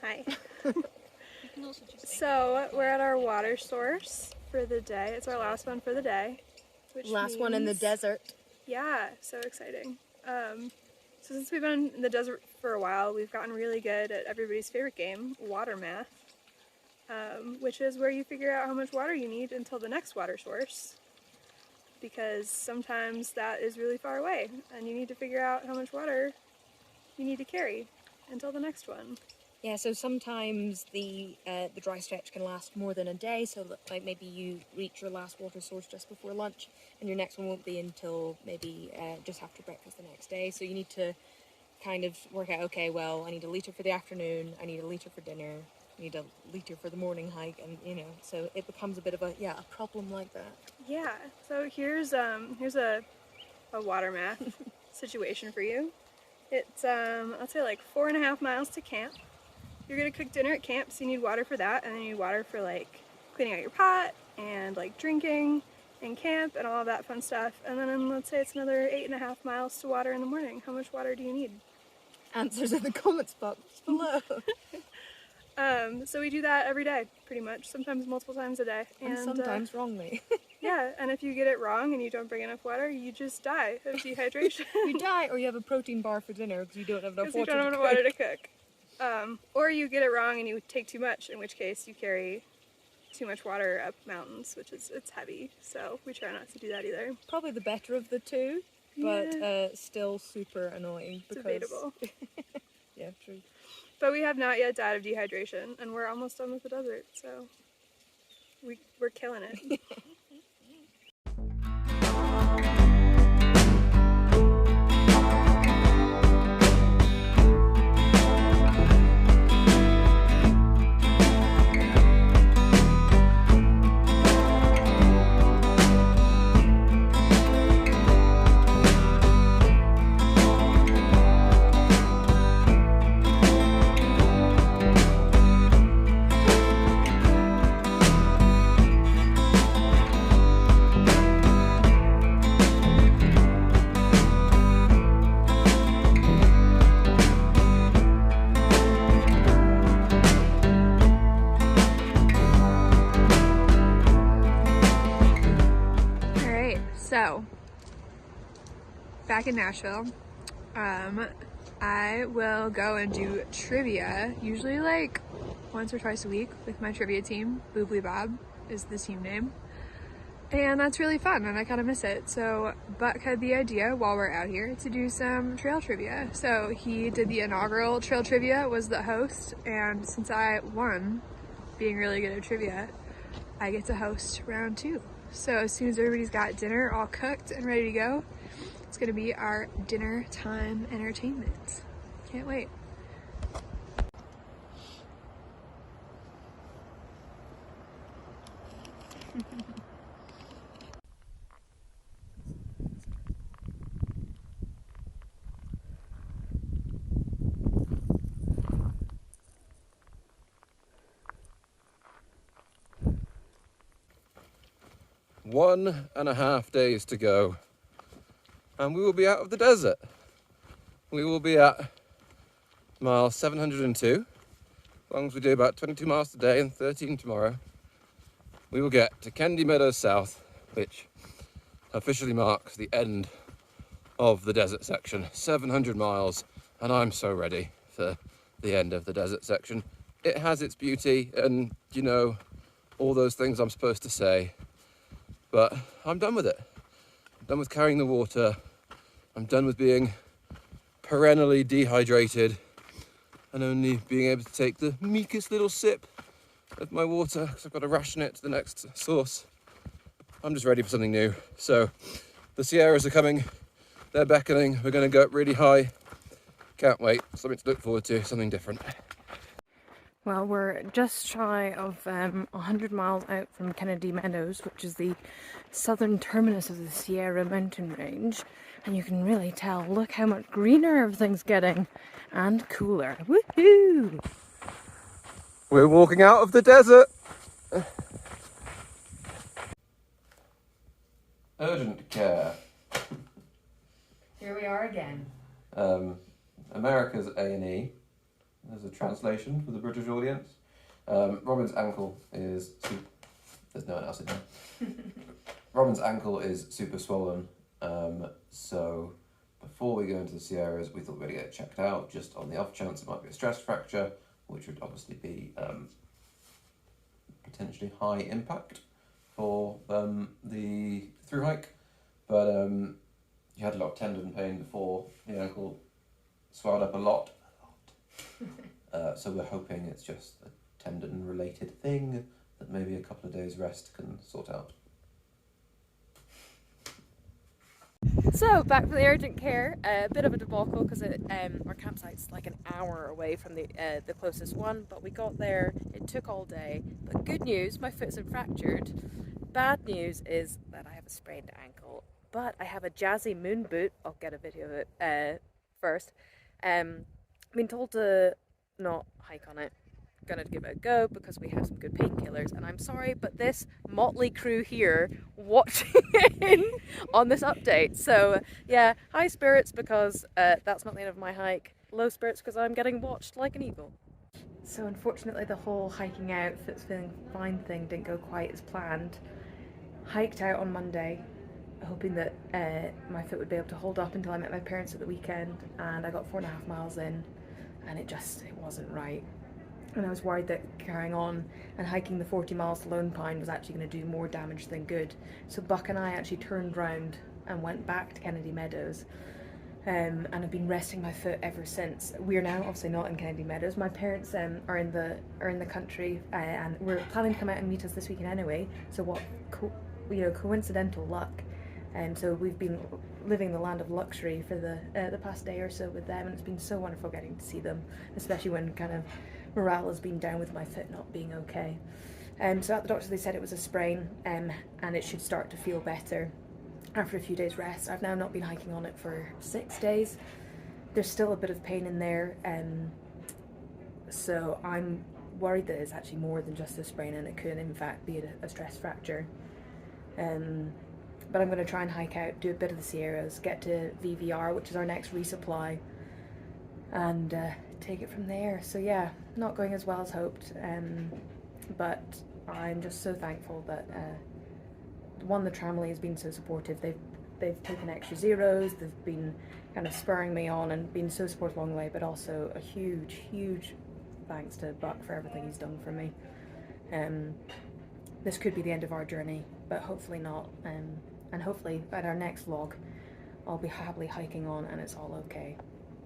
Hi. So we're at our water source for the day. It's our last one for the day. Last one in the desert. Yeah, so exciting. So since we've been in the desert for a while, we've gotten really good at everybody's favorite game, water math, which is where you figure out how much water you need until the next water source, because sometimes that is really far away and you need to figure out how much water you need to carry until the next one. Yeah, so sometimes the dry stretch can last more than a day, so that, like, maybe you reach your last water source just before lunch and your next one won't be until maybe just after breakfast the next day. So you need to kind of work out, okay, well, I need a litre for the afternoon, I need a litre for dinner, I need a litre for the morning hike, and you know, so it becomes a bit of a problem like that. Yeah, so here's a water math situation for you. It's I'd say like 4.5 miles to camp. You're gonna cook dinner at camp, so you need water for that, and then you need water for like cleaning out your pot and like drinking in camp and all of that fun stuff. And then let's say it's another 8.5 miles to water in the morning. How much water do you need? Answers in the comments box below. So we do that every day, pretty much, sometimes multiple times a day. And sometimes wrongly. Yeah, and if you get it wrong and you don't bring enough water, you just die of dehydration. You die, or you have a protein bar for dinner because you don't have enough water to cook. Or you get it wrong and you take too much, in which case you carry too much water up mountains, which it's heavy, so we try not to do that either. Probably the better of the two, but still super annoying. It's debatable. Yeah, true. But we have not yet died of dehydration, and we're almost done with the desert, so we're killing it. So, back in Nashville, I will go and do trivia, usually like once or twice a week with my trivia team. Boobly Bob is the team name. And that's really fun and I kind of miss it. So Buck had the idea while we're out here to do some trail trivia. So he did the inaugural trail trivia, was the host, and since I won being really good at trivia, I get to host round 2. So as soon as everybody's got dinner all cooked and ready to go, it's gonna be our dinner time entertainment. Can't wait. One and a half days to go, and we will be out of the desert. We will be at mile 702. As long as we do about 22 miles today and 13 tomorrow, we will get to Kennedy Meadows South, which officially marks the end of the desert section. 700 miles, and I'm so ready for the end of the desert section. It has its beauty and, you know, all those things I'm supposed to say, but I'm done with it. I'm done with carrying the water. I'm done with being perennially dehydrated and only being able to take the meekest little sip of my water because I've got to ration it to the next source. I'm just ready for something new. So the Sierras are coming, they're beckoning, we're going to go up really high. Can't wait, something to look forward to, something different. Well, we're just shy of 100 miles out from Kennedy Meadows, which is the southern terminus of the Sierra mountain range. And you can really tell, look how much greener everything's getting and cooler. Woohoo! We're walking out of the desert. Urgent care. Here we are again. America's A&E. There's a translation for the British audience. Robin's ankle is... There's no one else in here. Robin's ankle is super swollen. So before we go into the Sierras, we thought we'd get it checked out, just on the off chance it might be a stress fracture, which would obviously be potentially high impact for the thru hike. But he had a lot of tendon pain before the ankle swelled up a lot. So we're hoping it's just a tendon related thing that maybe a couple of days rest can sort out. So back for the urgent care, a bit of a debacle because our campsite's like an hour away from the closest one, but we got there, it took all day. But good news, my foot isn't fractured. Bad news is that I have a sprained ankle, but I have a jazzy moon boot. I'll get a video of it first. I've been told to not hike on it. Gonna give it a go because we have some good painkillers, and I'm sorry, but this motley crew here watching in on this update. So yeah, high spirits because that's not the end of my hike. Low spirits because I'm getting watched like an eagle. So unfortunately the whole hiking out, fits feeling fine thing didn't go quite as planned. Hiked out on Monday, hoping that my foot would be able to hold up until I met my parents at the weekend, and I got 4.5 miles in and it wasn't right. And I was worried that carrying on and hiking the 40 miles to Lone Pine was actually going to do more damage than good. So Buck and I actually turned round and went back to Kennedy Meadows, and I've been resting my foot ever since. We're now obviously not in Kennedy Meadows. My parents are in the country, and we're planning to come out and meet us this weekend anyway. So what coincidental luck. So we've been living the land of luxury for the past day or so with them, and it's been so wonderful getting to see them, especially when kind of morale has been down with my foot not being okay. So at the doctor they said it was a sprain, and it should start to feel better after a few days rest. I've now not been hiking on it for 6 days. There's still a bit of pain in there, so I'm worried that it's actually more than just a sprain and it could in fact be a stress fracture. But I'm going to try and hike out, do a bit of the Sierras, get to VVR, which is our next resupply, and take it from there. So yeah, not going as well as hoped, but I'm just so thankful that one, the Tramley has been so supportive. They've taken extra zeros, they've been kind of spurring me on and been so supportive along the way, but also a huge thanks to Buck for everything he's done for me. This could be the end of our journey, but hopefully not, and hopefully at our next vlog I'll be happily hiking on and it's all okay.